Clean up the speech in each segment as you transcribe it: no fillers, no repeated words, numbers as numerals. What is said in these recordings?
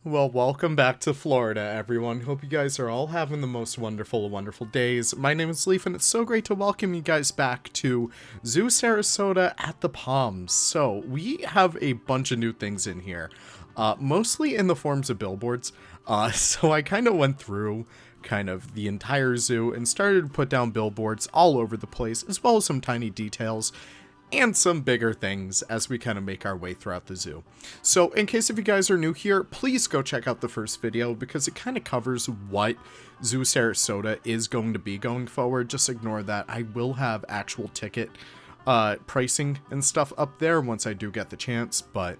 Well, welcome back to Florida, everyone. Hope you guys are all having the most wonderful days. My name is Leaf, and it's so great to welcome you guys back to ZooSarasota at the Palms. So, we have a bunch of new things in here, mostly in the forms of billboards. So I kind of went through the entire zoo and started to put down billboards all over the place, as well as some tiny details and some bigger things as we kind of make our way throughout the zoo. So in case if you guys are new here, please go check out the first video because it kind of covers what ZooSarasota is going to be going forward. Just ignore that. I will have actual ticket pricing and stuff up there once I do get the chance, but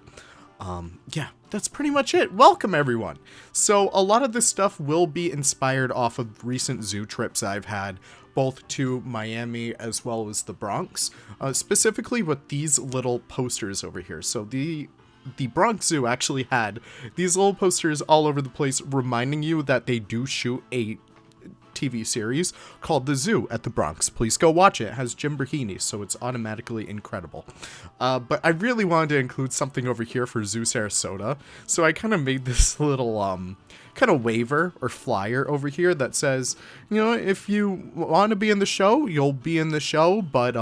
yeah, that's pretty much it. Welcome everyone. So a lot of this stuff will be inspired off of recent zoo trips I've had, both to Miami as well as the Bronx, specifically with these little posters over here. So the Bronx Zoo actually had these little posters all over the place reminding you that they do shoot a TV series called The Zoo at the Bronx. Please go watch it. It has Jim Brahini, so it's automatically incredible. But I really wanted to include something over here for ZooSarasota, so I kind of made this little kind of waiver or flyer over here that says, you know, if you want to be in the show, you'll be in the show, but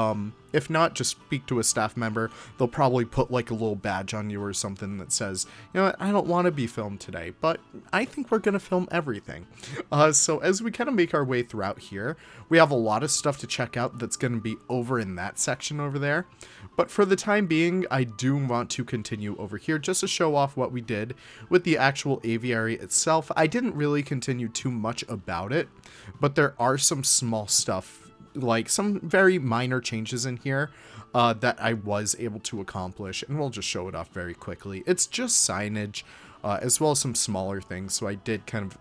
if not, just speak to a staff member. They'll probably put like a little badge on you or something that says, you know what, I don't want to be filmed today, but I think we're going to film everything. So as we kind of make our way throughout here, we have a lot of stuff to check out that's going to be over in that section over there. But for the time being, I do want to continue over here just to show off what we did with the actual aviary itself. I didn't really continue too much about it, but there are some small stuff, like some very minor changes in here that I was able to accomplish, and we'll just show it off very quickly. It's just signage as well as some smaller things, so I did kind of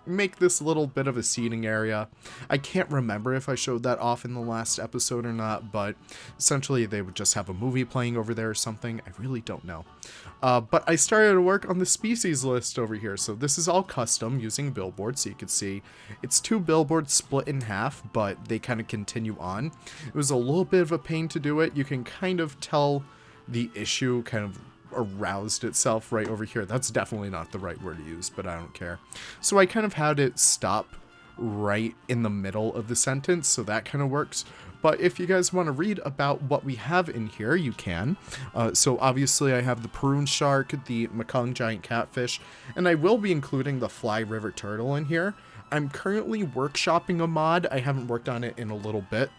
make this little bit of a seating area. I can't remember if I showed that off in the last episode or not, but essentially they would just have a movie playing over there or something. I really don't know. But I started to work on the species list over here. So this is all custom using billboards. So you can see it's 2 billboards split in half, but they kind of continue on. It was a little bit of a pain to do it. You can kind of tell the issue kind of aroused itself right over here. That's definitely not the right word to use, but I don't care. So I kind of had it stop right in the middle of the sentence, so that kind of works. But if you guys want to read about what we have in here, you can. So obviously I have the Peroon shark, the Mekong giant catfish, and I will be including the Fly River turtle in here. I'm currently workshopping a mod. I haven't worked on it in a little bit,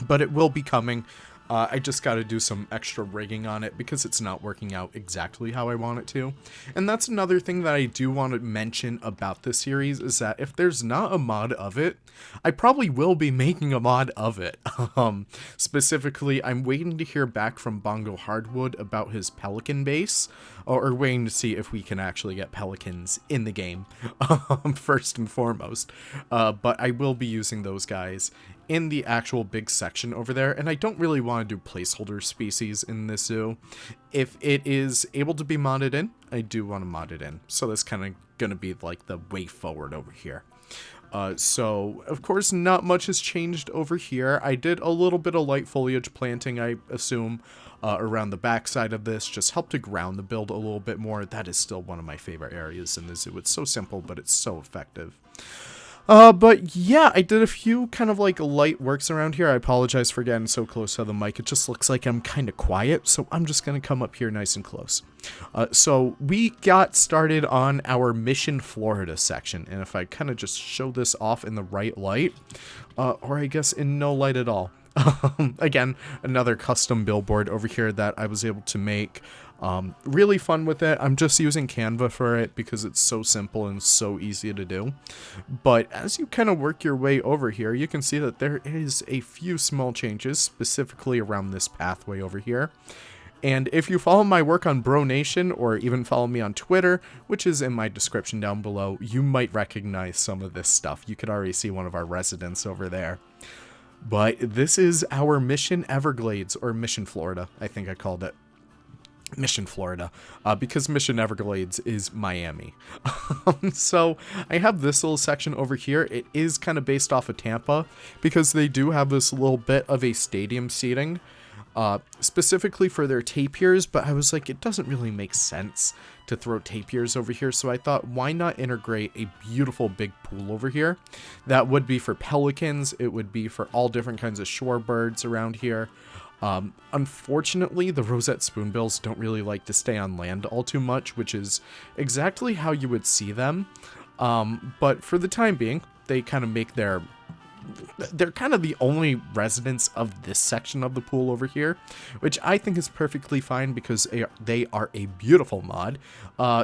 but it will be coming. I just got to do some extra rigging on it because it's not working out exactly how I want it to. And that's another thing that I do want to mention about this series is that if there's not a mod of it, I probably will be making a mod of it. Specifically, I'm waiting to hear back from Bongo Hardwood about his pelican base, or waiting to see if we can actually get pelicans in the game, first and foremost. But I will be using those guys in the actual big section over there, and I don't really want to do placeholder species in this zoo. If it is able to be modded in, I do want to mod it in. So that's kind of going to be like the way forward over here. So of course not much has changed over here. I did a little bit of light foliage planting, I assume, around the back side of this, just help to ground the build a little bit more. That is still one of my favorite areas in the zoo. It's so simple, but it's so effective. But yeah, I did a few kind of like light works around here. I apologize for getting so close to the mic. It just looks like I'm kind of quiet, so I'm just going to come up here nice and close. So we got started on our Mission Florida section, and if I kind of just show this off in the right light, or I guess in no light at all. Again, another custom billboard over here that I was able to make. Really fun with it. I'm just using Canva for it because it's so simple and so easy to do. But as you kind of work your way over here, you can see that there is a few small changes, specifically around this pathway over here. And if you follow my work on Bro Nation, or even follow me on Twitter, which is in my description down below, you might recognize some of this stuff. You could already see one of our residents over there. But this is our Mission Everglades, or Mission Florida, I think I called it. Mission, Florida, because Mission Everglades is Miami. So I have this little section over here. It is kind of based off of Tampa because they do have this little bit of a stadium seating, specifically for their tapirs, but I was like, it doesn't really make sense to throw tapirs over here, so I thought, why not integrate a beautiful big pool over here? That would be for pelicans, it would be for all different kinds of shorebirds around here. Unfortunately, the rosette spoonbills don't really like to stay on land all too much, which is exactly how you would see them. But for the time being, they kind of make they're kind of the only residents of this section of the pool over here, which I think is perfectly fine because they are a beautiful mod.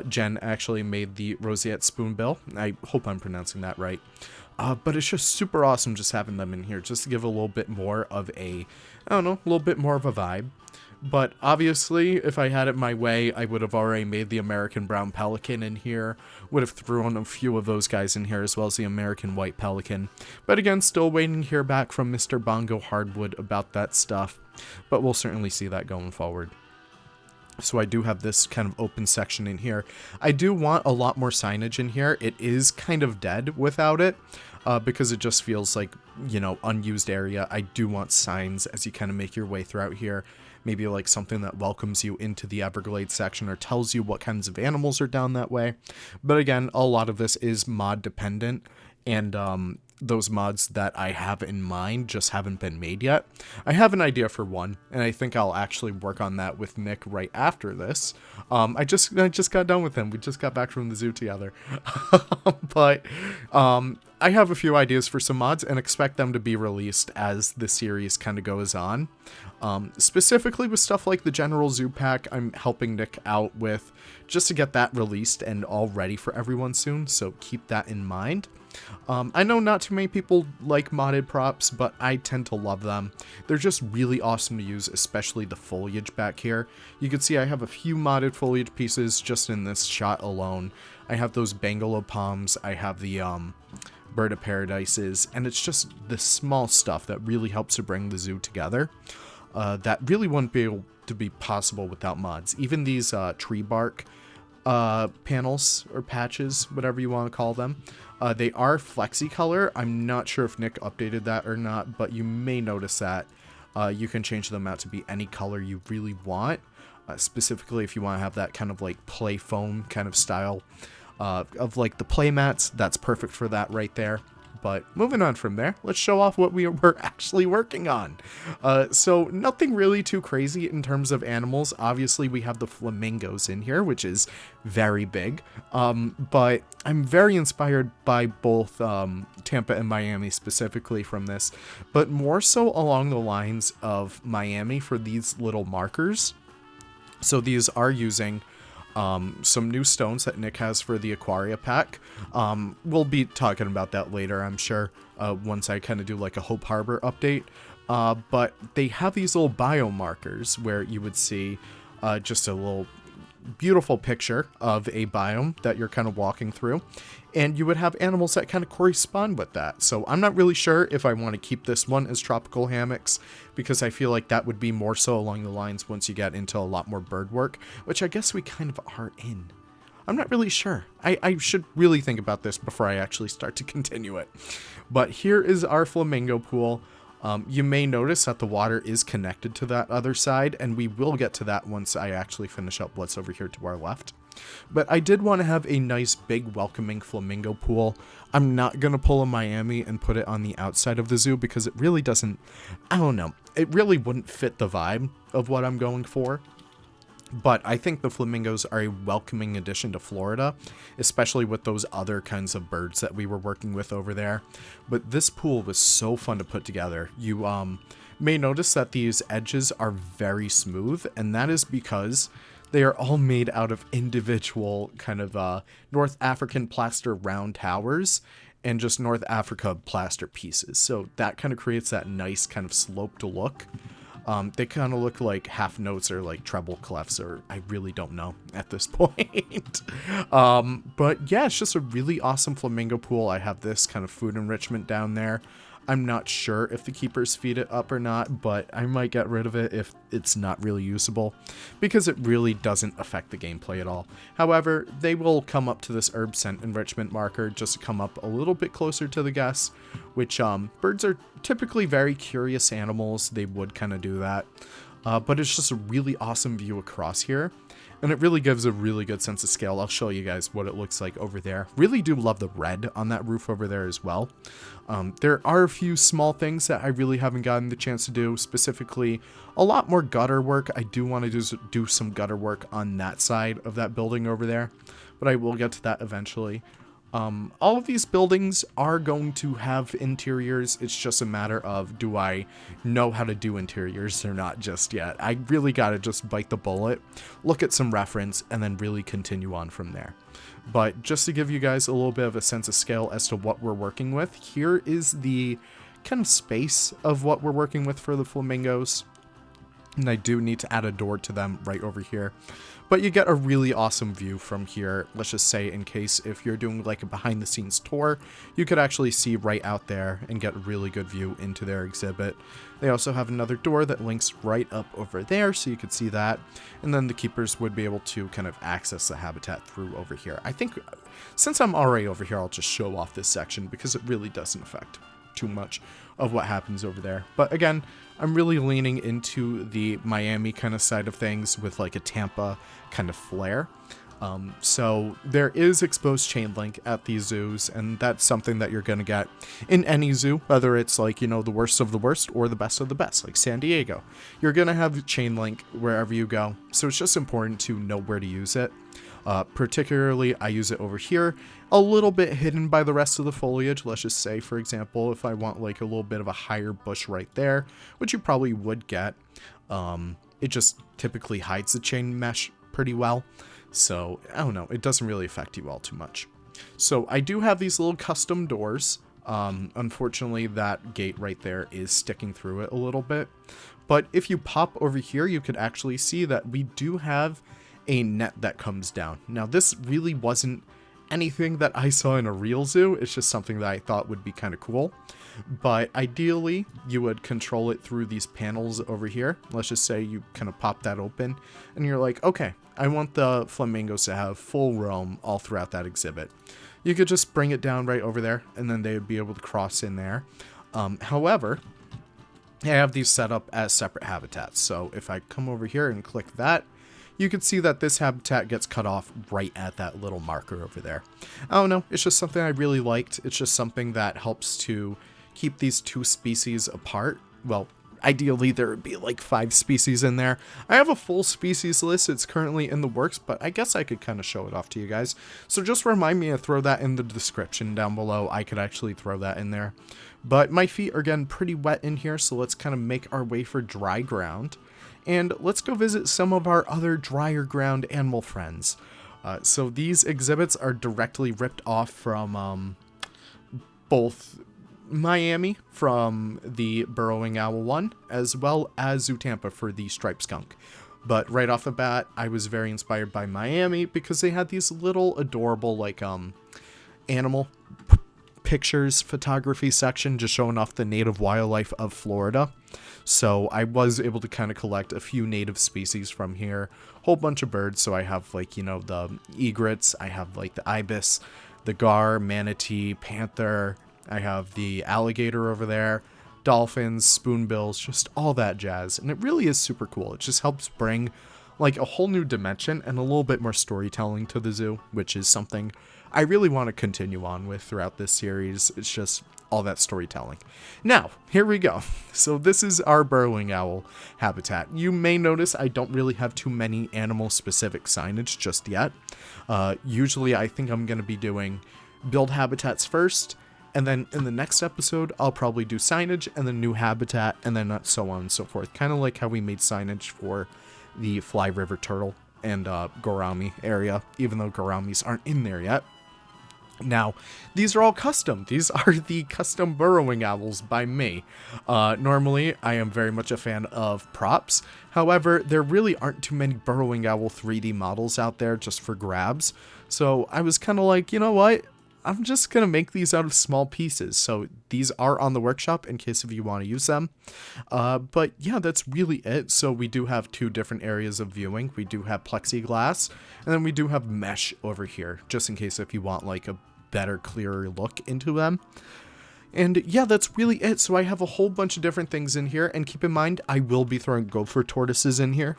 Jen actually made the rosette spoonbill. I hope I'm pronouncing that right. But it's just super awesome just having them in here, just to give a little bit more of a, I don't know, a little bit more of a vibe. But obviously, if I had it my way, I would have already made the American brown pelican in here, would have thrown a few of those guys in here, as well as the American white pelican. But again, still waiting to hear back from Mr. Bongo Hardwood about that stuff, but we'll certainly see that going forward. So I do have this kind of open section in here. I do want a lot more signage in here. It is kind of dead without it, because it just feels like, you know, unused area. I do want signs as you kind of make your way throughout here. Maybe like something that welcomes you into the Everglades section or tells you what kinds of animals are down that way. But again, a lot of this is mod dependent, and those mods that I have in mind just haven't been made yet. I have an idea for one, and I think I'll actually work on that with Nick right after this. I just got done with him. We just got back from the zoo together. But I have a few ideas for some mods and expect them to be released as the series kind of goes on. Specifically with stuff like the General Zoo Pack, I'm helping Nick out with just to get that released and all ready for everyone soon, so keep that in mind. I know not too many people like modded props, but I tend to love them. They're just really awesome to use, especially the foliage back here. You can see I have a few modded foliage pieces just in this shot alone. I have those bangalow palms, I have the bird of paradises, and it's just the small stuff that really helps to bring the zoo together. That really wouldn't be able to be possible without mods. Even these tree bark panels or patches, whatever you want to call them, they are flexi color. I'm not sure if Nick updated that or not, but you may notice that you can change them out to be any color you really want. Specifically, if you want to have that kind of like play foam kind of style of like the play mats, that's perfect for that right there. But moving on from there, let's show off what we were actually working on. So nothing really too crazy in terms of animals. Obviously, we have the flamingos in here, which is very big. But I'm very inspired by both Tampa and Miami specifically from this, but more so along the lines of Miami for these little markers. So these are using some new stones that Nick has for the Aquaria pack. We'll be talking about that later, I'm sure, once I kind of do like a Hope Harbor update. But they have these little biomarkers where you would see just a little beautiful picture of a biome that you're kind of walking through, and you would have animals that kind of correspond with that. So I'm not really sure if I want to keep this one as tropical hammocks, because I feel like that would be more so along the lines once you get into a lot more bird work, which I guess we kind of are in. I'm not really sure. I should really think about this before I actually start to continue it. But here is our flamingo pool. You may notice that the water is connected to that other side, and we will get to that once I actually finish up what's over here to our left. But I did want to have a nice big welcoming flamingo pool. I'm not going to pull a Miami and put it on the outside of the zoo because it really doesn't, I don't know, it really wouldn't fit the vibe of what I'm going for. But I think the flamingos are a welcoming addition to Florida, especially with those other kinds of birds that we were working with over there. But this pool was so fun to put together. You may notice that these edges are very smooth, and that is because they are all made out of individual kind of North African plaster round towers and just North Africa plaster pieces. So that kind of creates that nice kind of sloped look. They kind of look like half notes or like treble clefs, or I really don't know at this point. But yeah, it's just a really awesome flamingo pool. I have this kind of food enrichment down there. I'm not sure if the keepers feed it up or not, but I might get rid of it if it's not really usable, because it really doesn't affect the gameplay at all. However, they will come up to this herb scent enrichment marker just to come up a little bit closer to the guests, which birds are typically very curious animals. They would kind of do that. But it's just a really awesome view across here. And it really gives a really good sense of scale. I'll show you guys what it looks like over there. Really do love the red on that roof over there as well. There are a few small things that I really haven't gotten the chance to do. Specifically, a lot more gutter work. I do want to do some gutter work on that side of that building over there. But I will get to that eventually. All of these buildings are going to have interiors. It's just a matter of, do I know how to do interiors or not just yet? I really got to just bite the bullet, look at some reference, and then really continue on from there. But just to give you guys a little bit of a sense of scale as to what we're working with, here is the kind of space of what we're working with for the flamingos. And I do need to add a door to them right over here. But you get a really awesome view from here. Let's just say, in case if you're doing like a behind the scenes tour, you could actually see right out there and get a really good view into their exhibit. They also have another door that links right up over there, so you could see that. And then the keepers would be able to kind of access the habitat through over here. I think since I'm already over here, I'll just show off this section because it really doesn't affect too much of what happens over there. But again, I'm really leaning into the Miami kind of side of things with like a Tampa kind of flair. So there is exposed chain link at these zoos, and that's something that you're going to get in any zoo, whether it's like, you know, the worst of the worst or the best of the best, like San Diego. You're going to have chain link wherever you go. So it's just important to know where to use it. Particularly, I use it over here, a little bit hidden by the rest of the foliage. Let's just say, for example, if I want like a little bit of a higher bush right there, which you probably would get, it just typically hides the chain mesh pretty well. So, I don't know, it doesn't really affect you all too much. So, I do have these little custom doors. Unfortunately, that gate right there is sticking through it a little bit. But if you pop over here, you could actually see that we do have a net that comes down. Now, this really wasn't anything that I saw in a real zoo. It's just something that I thought would be kind of cool. But ideally, you would control it through these panels over here. Let's just say you kind of pop that open and you're like, okay, I want the flamingos to have full roam all throughout that exhibit. You could just bring it down right over there and then they would be able to cross in there. However, I have these set up as separate habitats. So if I come over here and click that, you can see that this habitat gets cut off right at that little marker over there. I don't know, it's just something I really liked. It's just something that helps to keep these two species apart. Well, ideally there would be like 5 species in there. I have a full species list. It's currently in the works, but I guess I could kind of show it off to you guys. So just remind me to throw that in the description down below. I could actually throw that in there. But my feet are getting pretty wet in here, so let's kind of make our way for dry ground. And let's go visit some of our other drier ground animal friends. So these exhibits are directly ripped off from both Miami from the burrowing owl one, as well as ZooTampa for the striped skunk. But right off the bat, I was very inspired by Miami because they had these little adorable like animal pictures photography section just showing off the native wildlife of Florida. So I was able to kind of collect a few native species from here, whole bunch of birds. So I have like, you know, the egrets, I have like the ibis, the gar, manatee, panther, I have the alligator over there, dolphins, spoonbills, just all that jazz. And it really is super cool. It just helps bring like a whole new dimension and a little bit more storytelling to the zoo, which is something I really want to continue on with throughout this series. It's just all that storytelling. Now, here we go. So this is our burrowing owl habitat. You may notice I don't really have too many animal specific signage just yet. Usually I think I'm going to be doing build habitats first, and then in the next episode I'll probably do signage and then new habitat and then so on and so forth. Kind of like how we made signage for the Fly River turtle and gourami area, even though gouramis aren't in there yet. Now, these are all custom. These are the custom burrowing owls by me. Normally, I am very much a fan of props. However, there really aren't too many burrowing owl 3D models out there just for grabs. So I was kind of like, you know what? I'm just going to make these out of small pieces. So these are on the workshop in case if you want to use them. But yeah, that's really it. So we do have 2 different areas of viewing. We do have plexiglass, and then we do have mesh over here, just in case if you want like a better, clearer look into them. And yeah, that's really it. So I have a whole bunch of different things in here, and keep in mind, I will be throwing gopher tortoises in here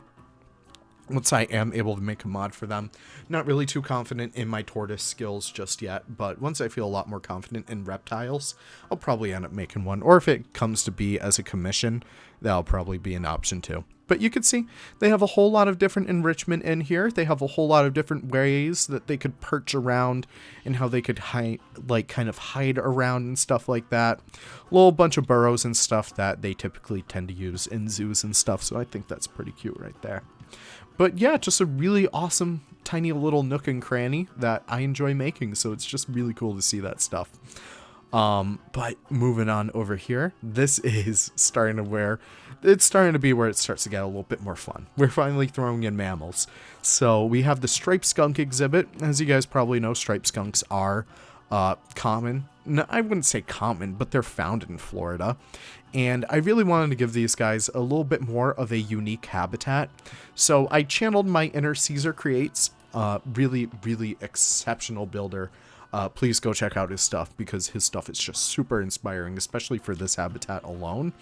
once I am able to make a mod for them. Not really too confident in my tortoise skills just yet, but once I feel a lot more confident in reptiles, I'll probably end up making one. Or if it comes to be as a commission, that'll probably be an option too. But you can see they have a whole lot of different enrichment in here. They have a whole lot of different ways that they could perch around and how they could hide, like kind of hide around and stuff like that. A little bunch of burrows and stuff that they typically tend to use in zoos and stuff. So I think that's pretty cute right there. But yeah, just a really awesome tiny little nook and cranny that I enjoy making. So it's just really cool to see that stuff. But moving on over here, this is starting to be where it starts to get a little bit more fun. We're finally throwing in mammals. So we have the striped skunk exhibit. As you guys probably know, striped skunks are common. No, I wouldn't say common, but they're found in Florida. And I really wanted to give these guys a little bit more of a unique habitat. So I channeled my inner Caesar Creates, really, really exceptional builder. Please go check out his stuff because his stuff is just super inspiring, especially for this habitat alone.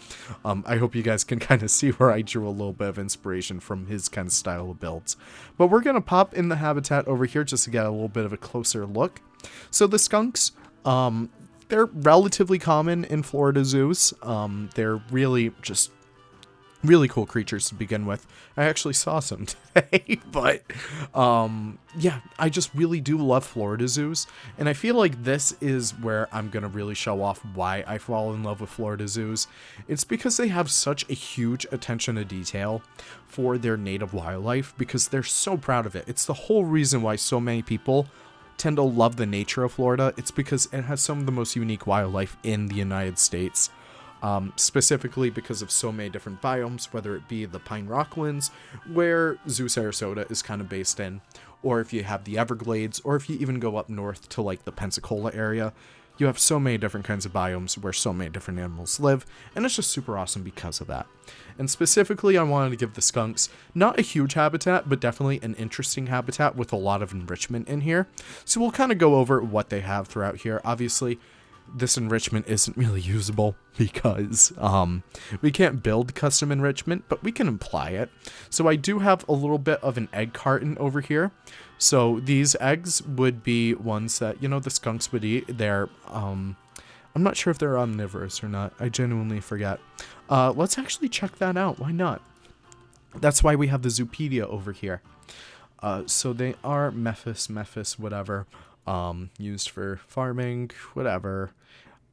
I hope you guys can kind of see where I drew a little bit of inspiration from his kind of style of builds. But we're going to pop in the habitat over here just to get a little bit of a closer look. So the skunks, they're relatively common in Florida zoos. They're really just really cool creatures to begin with. I actually saw some today, but yeah, I just really do love Florida zoos, and I feel like this is where I'm gonna really show off why I fall in love with Florida zoos. It's because they have such a huge attention to detail for their native wildlife, because they're so proud of it. It's the whole reason why so many people tend to love the nature of Florida. It's because it has some of the most unique wildlife in the United States. Specifically because of so many different biomes, whether it be the Pine Rocklands, where ZooSarasota is kind of based in, or if you have the Everglades, or if you even go up north to like the Pensacola area, you have so many different kinds of biomes where so many different animals live, and it's just super awesome because of that. And specifically, I wanted to give the skunks not a huge habitat, but definitely an interesting habitat with a lot of enrichment in here. So we'll kind of go over what they have throughout here. Obviously, this enrichment isn't really usable because we can't build custom enrichment, but we can imply it. So I do have a little bit of an egg carton over here. So these eggs would be ones that, you know, the skunks would eat. They're, I'm not sure if they're omnivorous or not. I genuinely forget. Let's actually check that out. Why not? That's why we have the Zoopedia over here. So they are mephis, whatever. Used for farming, whatever.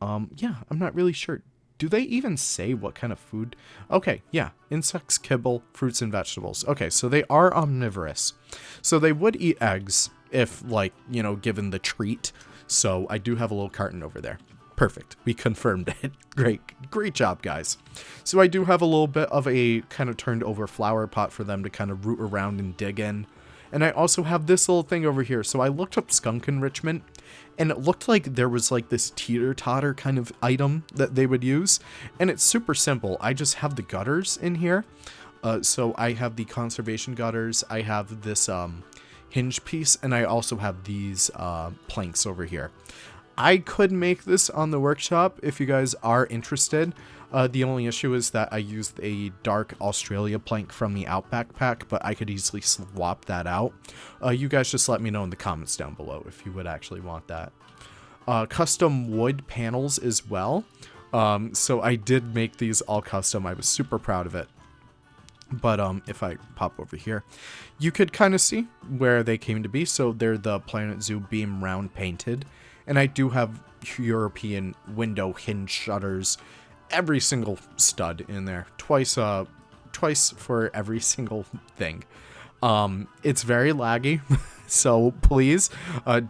Yeah, I'm not really sure. Do they even say what kind of food? Okay, yeah, insects, kibble, fruits, and vegetables. Okay, so they are omnivorous. So they would eat eggs if, like, you know, given the treat. So I do have a little carton over there. Perfect. We confirmed it. Great job, guys. So I do have a little bit of a kind of turned over flower pot for them to kind of root around and dig in. And I also have this little thing over here. So I looked up skunk enrichment, and it looked like there was like this teeter-totter kind of item that they would use. And it's super simple. I just have the gutters in here. So I have the conservation gutters. I have this hinge piece, and I also have these planks over here. I could make this on the workshop if you guys are interested. The only issue is that I used a dark Australia plank from the Outback pack, but I could easily swap that out. You guys just let me know in the comments down below if you would actually want that. Custom wood panels as well. So I did make these all custom. I was super proud of it. But if I pop over here, you could kind of see where they came to be. So they're the Planet Zoo beam round painted. And I do have European window hinge shutters, every single stud in there, twice for every single thing. It's very laggy, so please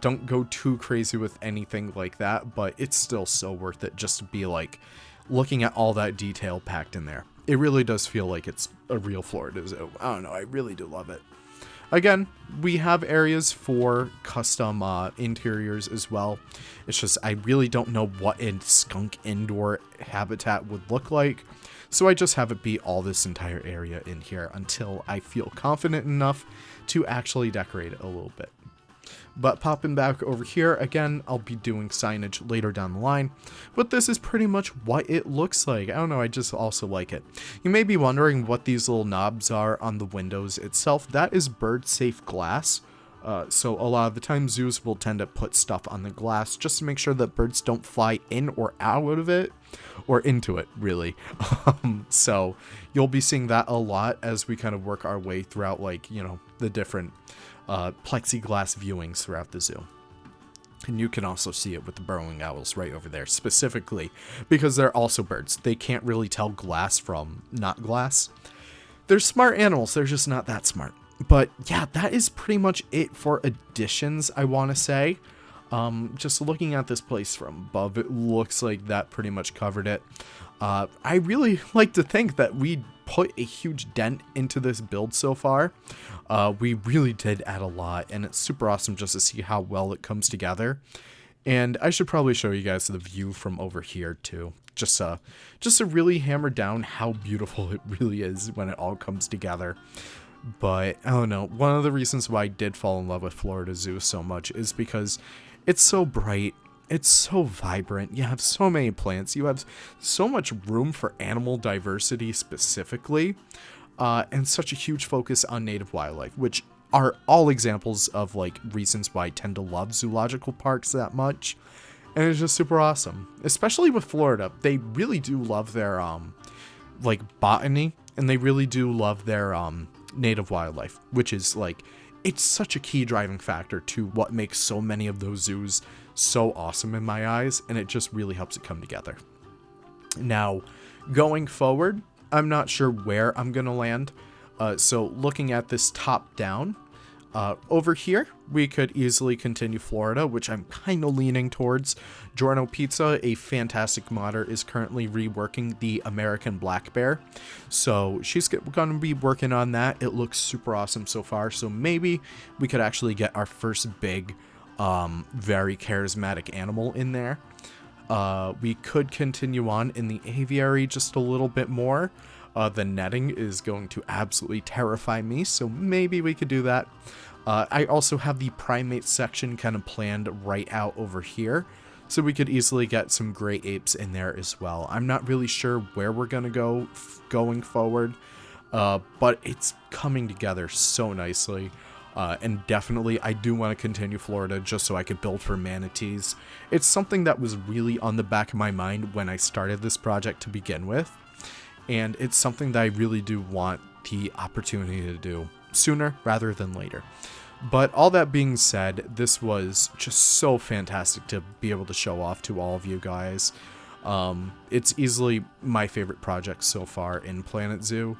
don't go too crazy with anything like that, but it's still so worth it just to be like looking at all that detail packed in there. It really does feel like it's a real Florida zoo. I don't know, I really do love it. Again, we have areas for custom interiors as well. It's just I really don't know what a skunk indoor habitat would look like. So I just have it be all this entire area in here until I feel confident enough to actually decorate it a little bit. But popping back over here, again, I'll be doing signage later down the line. But this is pretty much what it looks like. I don't know, I just also like it. You may be wondering what these little knobs are on the windows itself. That is bird-safe glass. So a lot of the time zoos will tend to put stuff on the glass just to make sure that birds don't fly in or out of it, or into it, really. So you'll be seeing that a lot as we kind of work our way throughout, like, you know, the different plexiglass viewings throughout the zoo. And you can also see it with the burrowing owls right over there, specifically because they're also birds. They can't really tell glass from not glass. They're smart animals, they're just not that smart. But yeah, that is pretty much it for additions, I want to say. Just looking at this place from above, it looks like that pretty much covered it. I really like to think that we put a huge dent into this build so far. We really did add a lot, and it's super awesome just to see how well it comes together. And I should probably show you guys the view from over here too, just to really hammer down how beautiful it really is when it all comes together. But I don't know, one of the reasons why I did fall in love with Florida Zoo so much is because it's so bright, it's so vibrant, you have so many plants, you have so much room for animal diversity specifically, and such a huge focus on native wildlife, which are all examples of like reasons why I tend to love zoological parks that much. And it's just super awesome, especially with Florida. They really do love their like botany, and they really do love their native wildlife, which is like, it's such a key driving factor to what makes so many of those zoos so awesome in my eyes, and it just really helps it come together. Now, going forward, I'm not sure where I'm gonna land. So looking at this top down, over here, we could easily continue Florida, which I'm kind of leaning towards. Giorno Pizza, a fantastic modder, is currently reworking the American Black Bear. So she's going to be working on that. It looks super awesome so far. So maybe we could actually get our first big, very charismatic animal in there. We could continue on in the aviary just a little bit more. The netting is going to absolutely terrify me, so maybe we could do that. I also have the primate section kind of planned right out over here, so we could easily get some gray apes in there as well. I'm not really sure where we're going to go going forward, but it's coming together so nicely. And definitely, I do want to continue Florida just so I could build for manatees. It's something that was really on the back of my mind when I started this project to begin with. And it's something that I really do want the opportunity to do sooner rather than later. But all that being said, this was just so fantastic to be able to show off to all of you guys. It's easily my favorite project so far in Planet Zoo.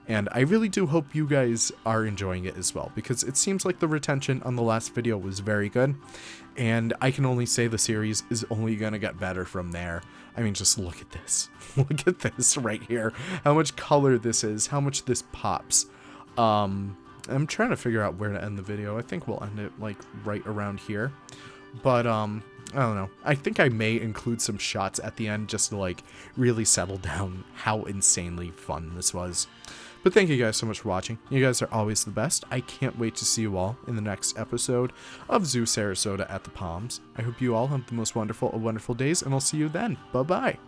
And I really do hope you guys are enjoying it as well, because it seems like the retention on the last video was very good. And I can only say the series is only going to get better from there. I mean, just look at this. Look at this right here. How much color this is. How much this pops. I'm trying to figure out where to end the video. I think we'll end it like right around here. But I don't know. I think I may include some shots at the end just to like really settle down how insanely fun this was. But thank you guys so much for watching. You guys are always the best. I can't wait to see you all in the next episode of ZooSarasota at the Palms. I hope you all have the most wonderful of wonderful days, and I'll see you then. Bye-bye.